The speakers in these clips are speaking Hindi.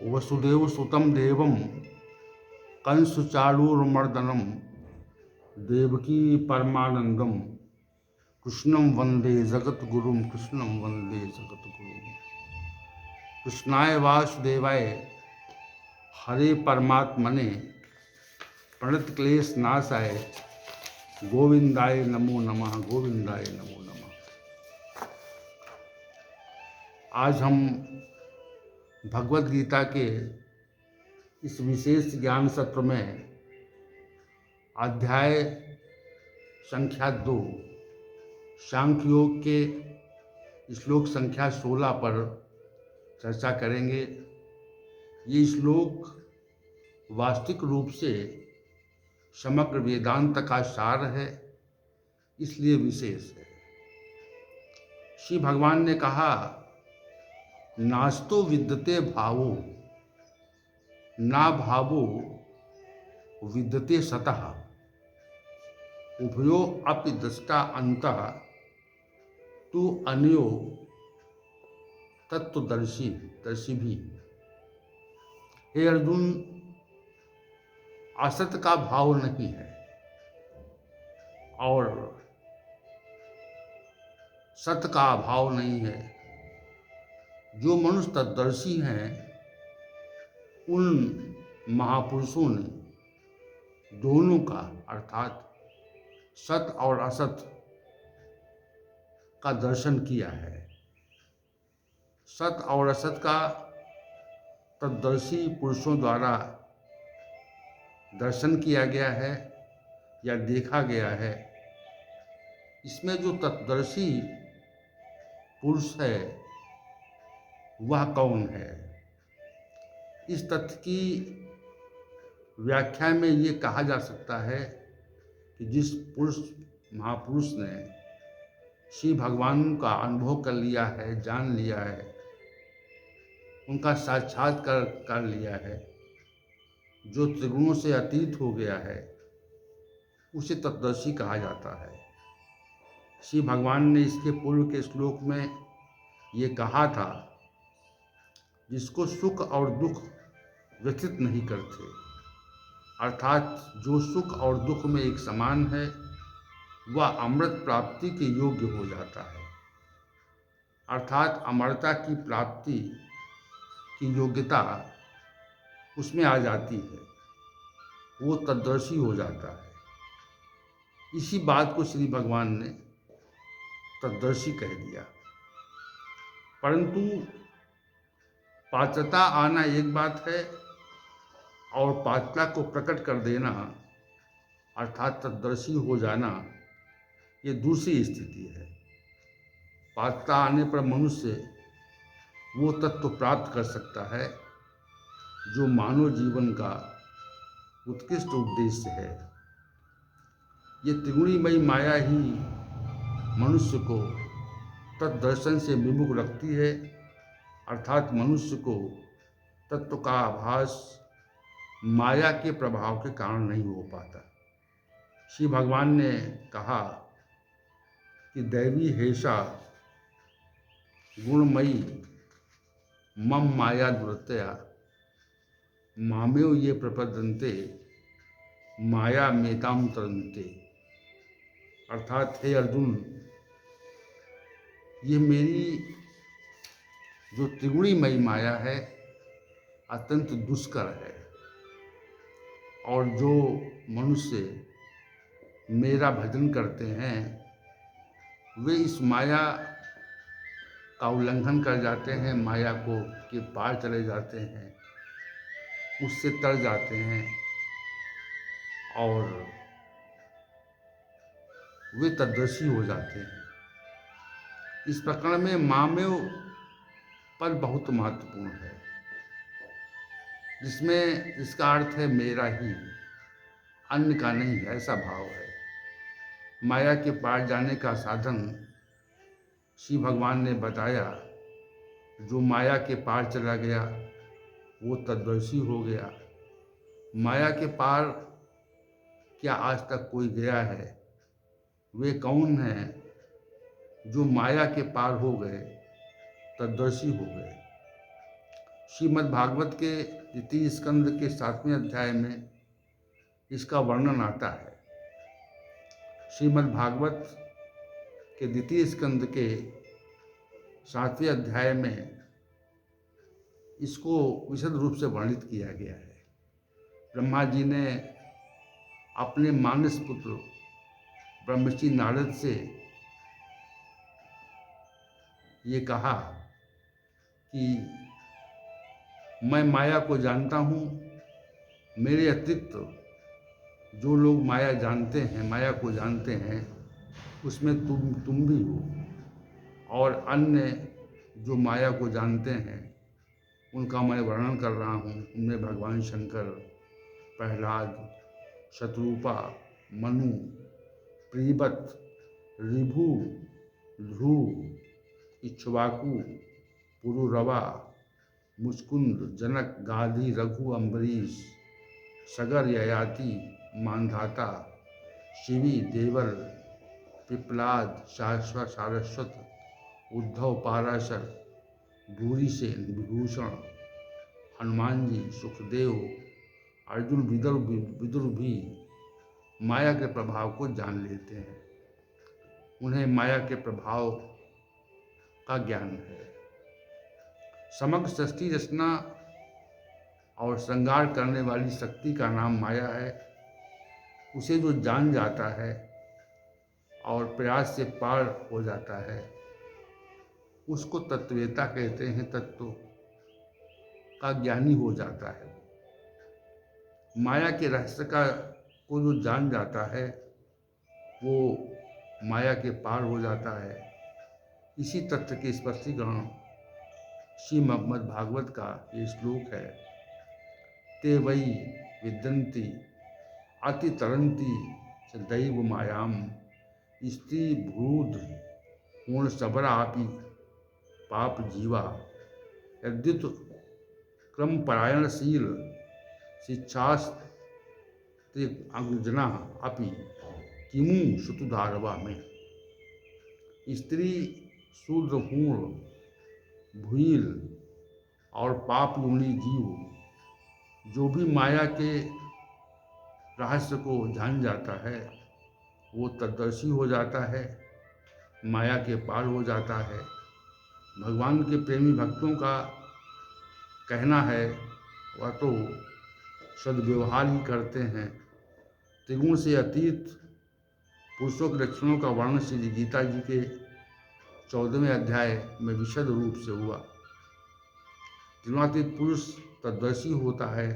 वसुदेव सुतं देवं कंसचाणूरमर्दनं देवकी परमानंदम कृष्णं वंदे जगद्गुरुं कृष्णं वंदे जगद्गुरुं। कृष्णाय वासुदेवाय हरे परमात्मने प्रणत क्लेश नाशाय गोविंदाय नमो नमः, गोविंदाय नमो नमः। आज हम भगवत गीता के इस विशेष ज्ञान सत्र में अध्याय संख्या 2 सांख्य योग के श्लोक संख्या 16 पर चर्चा करेंगे। ये श्लोक वास्तविक रूप से समग्र वेदांत का सार है, इसलिए विशेष है। श्री भगवान ने कहा, नास्तो विद्यते भावो ना भावो विद्यते सतः उभयो अपि दृष्टा अंतः तु अन्यो तत्वदर्शी दर्शी भी। हे अर्जुन, असत का भाव नहीं है और सत का अभाव नहीं है। जो मनुष्य तत्वदर्शी हैं उन महापुरुषों ने दोनों का अर्थात सत और असत का दर्शन किया है। सत और असत का तत्वदर्शी पुरुषों द्वारा दर्शन किया गया है या देखा गया है। इसमें जो तत्वदर्शी पुरुष है वह कौन है? इस तथ्य की व्याख्या में ये कहा जा सकता है कि जिस महापुरुष ने श्री भगवान का अनुभव कर लिया है, जान लिया है, उनका साक्षात्कार कर लिया है, जो त्रिगुणों से अतीत हो गया है, उसे तत्वदर्शी कहा जाता है। श्री भगवान ने इसके पूर्व के श्लोक में ये कहा था, जिसको सुख और दुख व्यथित नहीं करते, अर्थात जो सुख और दुख में एक समान है वह अमृत प्राप्ति के योग्य हो जाता है। अर्थात अमरता की प्राप्ति की योग्यता उसमें आ जाती है, वो तत्वदर्शी हो जाता है। इसी बात को श्री भगवान ने तत्वदर्शी कह दिया। परंतु पात्रता आना एक बात है और पात्रता को प्रकट कर देना अर्थात तत्वदर्शी हो जाना ये दूसरी स्थिति है। पात्रता आने पर मनुष्य वो तत्व प्राप्त कर सकता है जो मानव जीवन का उत्कृष्ट उद्देश्य है। ये त्रिगुणीमयी माया ही मनुष्य को तत्दर्शन से विमुख रखती है, अर्थात मनुष्य को तत्व का आभास माया के प्रभाव के कारण नहीं हो पाता। श्री भगवान ने कहा कि दैवी हेषा गुणमयी मम माया दुरतया मामेव ये प्रपद्यन्ते माया मेताम तरन्ते। अर्थात हे अर्जुन, ये मेरी जो त्रिगुणीमयी माया है अत्यंत दुष्कर है और जो मनुष्य मेरा भजन करते हैं वे इस माया का उल्लंघन कर जाते हैं, माया को के पार चले जाते हैं, उससे तर जाते हैं और वे तत्वदर्शी हो जाते हैं। इस प्रकरण में मामेव पद बहुत महत्वपूर्ण है, जिसमें इसका अर्थ है मेरा ही, अन्य का नहीं, ऐसा भाव है। माया के पार जाने का साधन श्री भगवान ने बताया। जो माया के पार चला गया वो तत्वदर्शी हो गया। माया के पार क्या आज तक कोई गया है? वे कौन हैं जो माया के पार हो गए, तत्वदर्शी हो गए? श्रीमद् भागवत के द्वितीय स्कंद के 7वें अध्याय में इसका वर्णन आता है। श्रीमद् भागवत के द्वितीय स्कंद के 7वें अध्याय में इसको विशद रूप से वर्णित किया गया है। ब्रह्मा जी ने अपने मानस पुत्र ब्रह्मर्षि नारद से ये कहा कि मैं माया को जानता हूँ, मेरे अतिरिक्त जो लोग माया जानते हैं, माया को जानते हैं, उसमें तुम भी हो, और अन्य जो माया को जानते हैं उनका मैं वर्णन कर रहा हूँ। उनमें भगवान शंकर, प्रहलाद, शत्रुपा, मनु, प्रीबत, ऋभु, ध्रुव, इक्ष्वाकु, पुरुरवा, मुचकुंद, जनक, गाधी, रघु, अम्बरीश, सगर, ययाति, मानधाता, शिवी, देवर, पिपलाद, शाश्वत, सारस्वत, उद्धव, पाराशर, भूरिसेन, विभूषण, हनुमान जी, सुखदेव, अर्जुन, विदुर भी माया के प्रभाव को जान लेते हैं। उन्हें माया के प्रभाव का ज्ञान है। समग्र सृष्टि रचना और श्रृंगार करने वाली शक्ति का नाम माया है। उसे जो जान जाता है और प्रयास से पार हो जाता है, उसको तत्ववेता कहते हैं। तत्व का ज्ञानी हो जाता है। माया के रहस्य को जो जान जाता है, वो माया के पार हो जाता है। इसी तथ्य के स्पष्टीकरण श्रीमद् भागवत का ये श्लोक है। ते वै विदन्ति अतितरन्ति च दैव मायाम स्त्री भूद पूर्ण सबरापि पाप जीवा यद्युत क्रम परायणशील शिक्षास्ते अंगजना अपि किमु श्रुतुधारवा में। स्त्री, शूद्र, पूर्ण, भूल और पाप योनि जीव जो भी माया के रहस्य को जान जाता है, वो तद्दर्शी हो जाता है, माया के पार हो जाता है। भगवान के प्रेमी भक्तों का कहना है, वह तो सद्व्यवहार ही करते हैं। त्रिगुण से अतीत पुरुषों के लक्षणों का वर्णन श्री गीता जी के 14वें अध्याय में विशद रूप से हुआ। त्रिगुणातीत पुरुष तद्दर्शी होता है।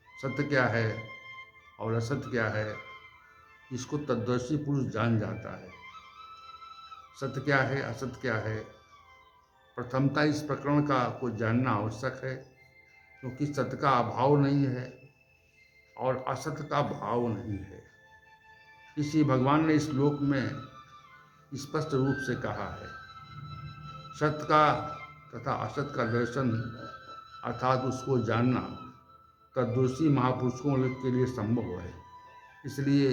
सत्य क्या है और असत्य क्या है, इसको तद्दर्शी पुरुष जान जाता है। सत्य क्या है, असत्य क्या है, प्रथमता इस प्रकरण को जानना आवश्यक है, क्योंकि सत्य का अभाव नहीं है और असत्य का भाव नहीं है। इसी भगवान ने इस श्लोक में स्पष्ट रूप से कहा है, सत्य का तथा असत्य का दर्शन अर्थात उसको जानना तद्दर्शी महापुरुषों के लिए संभव है। इसलिए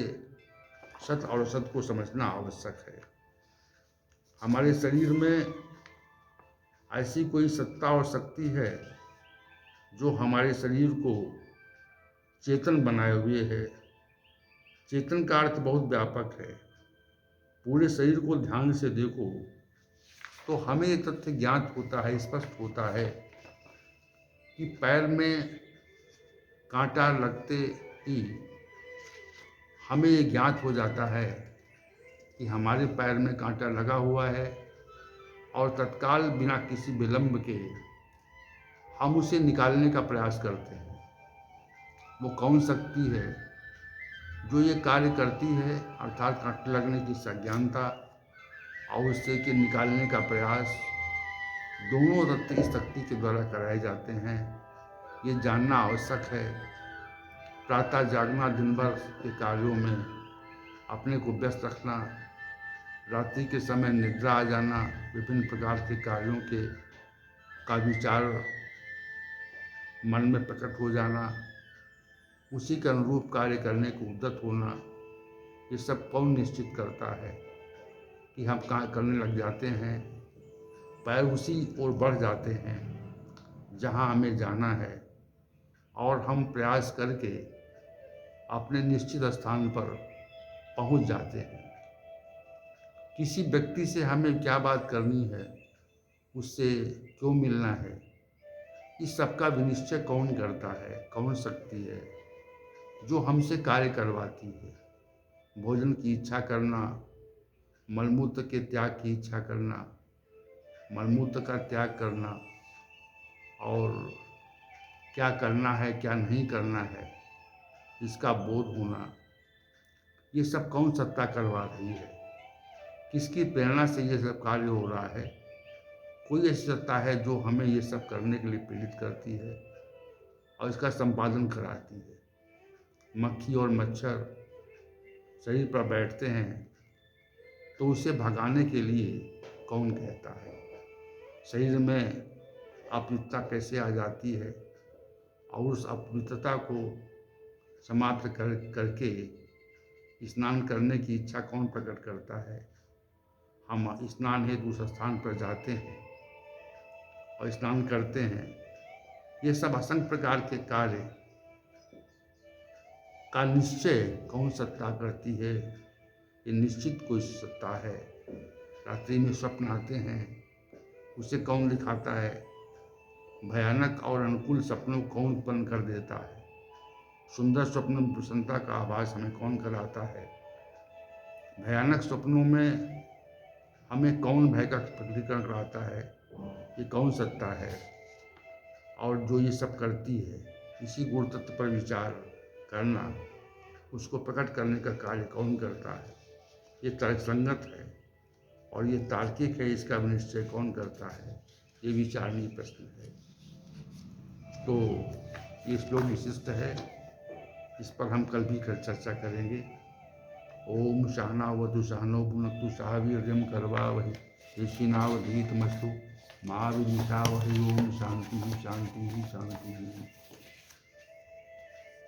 सत्य और असत्य को समझना आवश्यक है। हमारे शरीर में ऐसी कोई सत्ता और शक्ति है जो हमारे शरीर को चेतन बनाए हुए है। चेतन का अर्थ बहुत व्यापक है। पूरे शरीर को ध्यान से देखो तो हमें ये तथ्य ज्ञात होता है, स्पष्ट होता है कि पैर में कांटा लगते ही हमें ये ज्ञात हो जाता है कि हमारे पैर में कांटा लगा हुआ है, और तत्काल बिना किसी विलंब के हम उसे निकालने का प्रयास करते हैं। वो कौन शक्ति है जो ये कार्य करती है, अर्थात कांटे लगने की सज्ञानता और उससे के निकालने का प्रयास, दोनों तथ्य इस शक्ति के द्वारा कराए जाते हैं। ये जानना आवश्यक है। प्रातः जागना, दिन भर के कार्यों में अपने को व्यस्त रखना, रात्रि के समय निद्रा आ जाना, विभिन्न प्रकार के कार्यों का विचार मन में प्रकट हो जाना, उसी के अनुरूप कार्य करने को उद्यत होना, ये सब कौन निश्चित करता है कि हम कहाँ करने लग जाते हैं। पैर उसी ओर बढ़ जाते हैं जहाँ हमें जाना है और हम प्रयास करके अपने निश्चित स्थान पर पहुँच जाते हैं। किसी व्यक्ति से हमें क्या बात करनी है, उससे क्यों मिलना है, इस सब का विनिश्चय कौन करता है, कौन शक्ति है जो हमसे कार्य करवाती है। भोजन की इच्छा करना, मलमूत्र के त्याग की इच्छा करना, मलमूत्र का त्याग करना और क्या करना है क्या नहीं करना है इसका बोध होना, ये सब कौन सत्ता करवा रही है, किसकी प्रेरणा से ये सब कार्य हो रहा है। कोई ऐसी सत्ता है जो हमें ये सब करने के लिए प्रेरित करती है और इसका संपादन कराती है। मक्खी और मच्छर शरीर पर बैठते हैं तो उसे भगाने के लिए कौन कहता है। शरीर में अपवित्रता कैसे आ जाती है और उस अपवित्रता को समाप्त करके स्नान करने की इच्छा कौन प्रकट करता है। हम स्नान हेतु उस स्थान पर जाते हैं और स्नान करते हैं। ये सब असंख्य प्रकार के कार्य का निश्चय कौन सत्ता करती है। ये निश्चित कोई सत्ता है। रात्रि में स्वप्न आते हैं, उसे कौन दिखाता है। भयानक और अनुकूल सपनों को कौन उत्पन्न कर देता है। सुंदर स्वप्न में प्रसन्नता का आभास हमें कौन कराता है। भयानक स्वप्नों में हमें कौन भय का प्रकटीकरण कराता है। ये कौन सत्ता है। और जो ये सब करती है, इसी गुण तत्व पर विचार करना, उसको प्रकट करने का कार्य कौन करता है। ये तर्कसंगत है और ये तार्किक है। इसका निश्चय कौन करता है, ये विचारणीय प्रश्न है। तो ये श्लोक विशिष्ट है, इस पर हम कल भी चर्चा करेंगे। ओम सहनावतु सहनौ भुनक्तु सह वीर्यं करवावहै तेजस्विनावधीतमस्तु मा विद्विषावहै। ओम शांति शांति शांति।